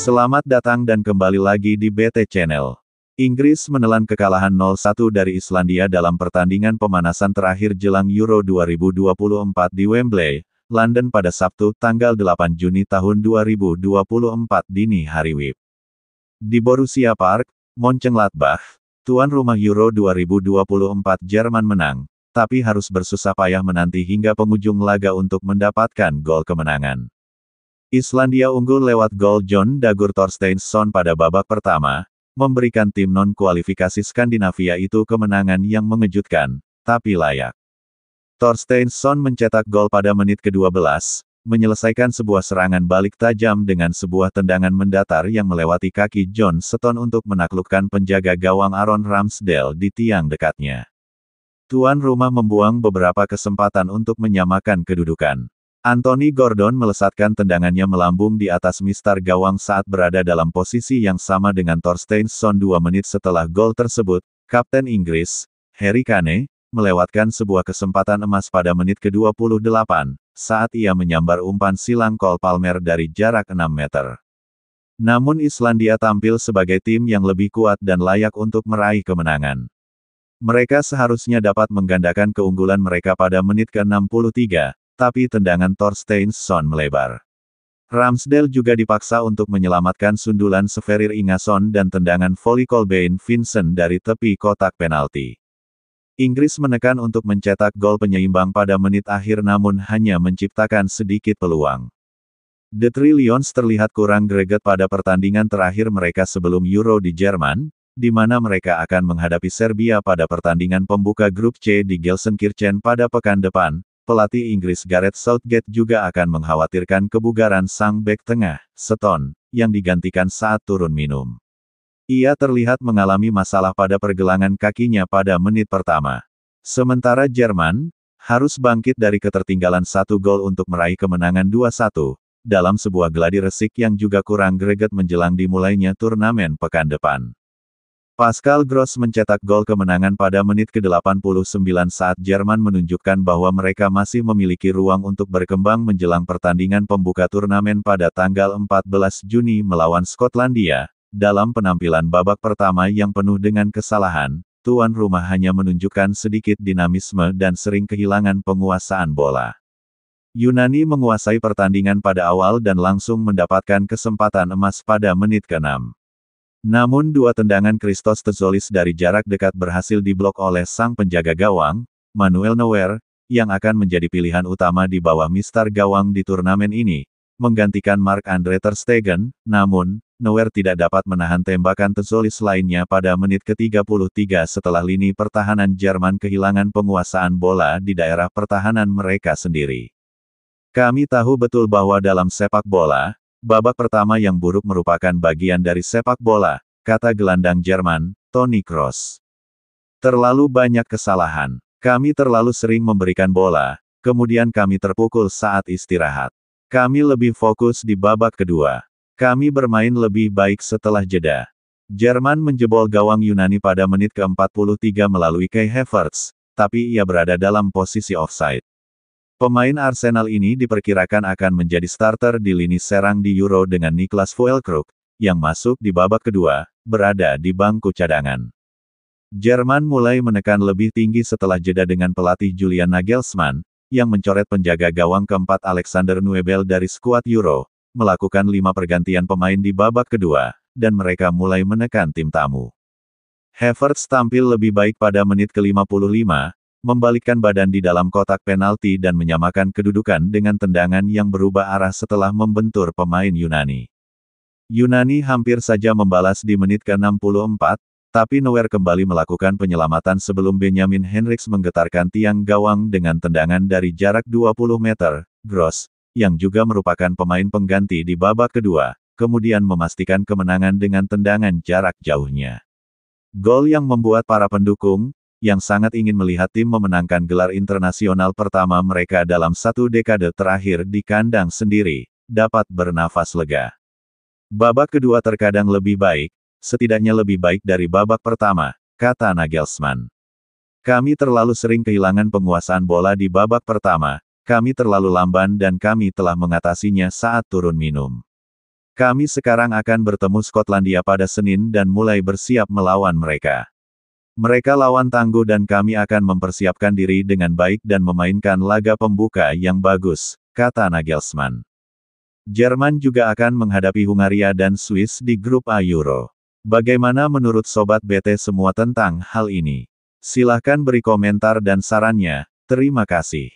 Selamat datang dan kembali lagi di BT Channel. Inggris menelan kekalahan 0-1 dari Islandia dalam pertandingan pemanasan terakhir jelang Euro 2024 di Wembley, London pada Sabtu, tanggal 8 Juni tahun 2024 dini hari WIB. Di Borussia Park, Mönchengladbach, tuan rumah Euro 2024 Jerman menang, tapi harus bersusah payah menanti hingga penghujung laga untuk mendapatkan gol kemenangan. Islandia unggul lewat gol Jon Dagur Thorsteinsson pada babak pertama, memberikan tim non-kualifikasi Skandinavia itu kemenangan yang mengejutkan, tapi layak. Thorsteinsson mencetak gol pada menit ke-12, menyelesaikan sebuah serangan balik tajam dengan sebuah tendangan mendatar yang melewati kaki John Stones untuk menaklukkan penjaga gawang Aaron Ramsdale di tiang dekatnya. Tuan rumah membuang beberapa kesempatan untuk menyamakan kedudukan. Anthony Gordon melesatkan tendangannya melambung di atas mistar gawang saat berada dalam posisi yang sama dengan Thorsteinsson 2 menit setelah gol tersebut. Kapten Inggris, Harry Kane, melewatkan sebuah kesempatan emas pada menit ke-28, saat ia menyambar umpan silang Cole Palmer dari jarak 6 meter. Namun Islandia tampil sebagai tim yang lebih kuat dan layak untuk meraih kemenangan. Mereka seharusnya dapat menggandakan keunggulan mereka pada menit ke-63, tapi tendangan Thorsteinsson melebar. Ramsdale juga dipaksa untuk menyelamatkan sundulan Sverrir Ingason dan tendangan voli Kolbeinn Vincent dari tepi kotak penalti. Inggris menekan untuk mencetak gol penyeimbang pada menit akhir namun hanya menciptakan sedikit peluang. The Three Lions terlihat kurang greget pada pertandingan terakhir mereka sebelum Euro di Jerman, di mana mereka akan menghadapi Serbia pada pertandingan pembuka grup C di Gelsenkirchen pada pekan depan. Pelatih Inggris Gareth Southgate juga akan mengkhawatirkan kebugaran sang bek tengah, Stones, yang digantikan saat turun minum. Ia terlihat mengalami masalah pada pergelangan kakinya pada menit pertama. Sementara Jerman harus bangkit dari ketertinggalan 1 gol untuk meraih kemenangan 2-1, dalam sebuah gladi resik yang juga kurang greget menjelang dimulainya turnamen pekan depan. Pascal Gross mencetak gol kemenangan pada menit ke-89 saat Jerman menunjukkan bahwa mereka masih memiliki ruang untuk berkembang menjelang pertandingan pembuka turnamen pada tanggal 14 Juni melawan Skotlandia. Dalam penampilan babak pertama yang penuh dengan kesalahan, tuan rumah hanya menunjukkan sedikit dinamisme dan sering kehilangan penguasaan bola. Yunani menguasai pertandingan pada awal dan langsung mendapatkan kesempatan emas pada menit ke-6. Namun 2 tendangan Christos Tzolis dari jarak dekat berhasil diblok oleh sang penjaga gawang, Manuel Neuer, yang akan menjadi pilihan utama di bawah mistar gawang di turnamen ini, menggantikan Marc-Andre ter Stegen, namun, Neuer tidak dapat menahan tembakan Tzolis lainnya pada menit ke-33 setelah lini pertahanan Jerman kehilangan penguasaan bola di daerah pertahanan mereka sendiri. Kami tahu betul bahwa dalam sepak bola, babak pertama yang buruk merupakan bagian dari sepak bola, kata gelandang Jerman, Toni Kroos. Terlalu banyak kesalahan. Kami terlalu sering memberikan bola, kemudian kami terpukul saat istirahat. Kami lebih fokus di babak kedua. Kami bermain lebih baik setelah jeda. Jerman menjebol gawang Yunani pada menit ke-43 melalui Kai Havertz, tapi ia berada dalam posisi offside. Pemain Arsenal ini diperkirakan akan menjadi starter di lini serang di Euro dengan Niklas Füllkrug, yang masuk di babak kedua, berada di bangku cadangan. Jerman mulai menekan lebih tinggi setelah jeda dengan pelatih Julian Nagelsmann, yang mencoret penjaga gawang keempat Alexander Nübel dari skuad Euro, melakukan 5 pergantian pemain di babak kedua, dan mereka mulai menekan tim tamu. Havertz tampil lebih baik pada menit ke-55, membalikkan badan di dalam kotak penalti dan menyamakan kedudukan dengan tendangan yang berubah arah setelah membentur pemain Yunani. Yunani hampir saja membalas di menit ke-64, tapi Neuer kembali melakukan penyelamatan sebelum Benjamin Henrichs menggetarkan tiang gawang dengan tendangan dari jarak 20 meter. Gross, yang juga merupakan pemain pengganti di babak kedua, kemudian memastikan kemenangan dengan tendangan jarak jauhnya. Gol yang membuat para pendukung, yang sangat ingin melihat tim memenangkan gelar internasional pertama mereka dalam 1 dekade terakhir di kandang sendiri, dapat bernafas lega. Babak kedua terkadang lebih baik, setidaknya lebih baik dari babak pertama, kata Nagelsmann. Kami terlalu sering kehilangan penguasaan bola di babak pertama, kami terlalu lamban dan kami telah mengatasinya saat turun minum. Kami sekarang akan bertemu Skotlandia pada Senin dan mulai bersiap melawan mereka. Mereka lawan tangguh dan kami akan mempersiapkan diri dengan baik dan memainkan laga pembuka yang bagus, kata Nagelsmann. Jerman juga akan menghadapi Hungaria dan Swiss di grup A Euro. Bagaimana menurut Sobat BT semua tentang hal ini? Silahkan beri komentar dan sarannya, terima kasih.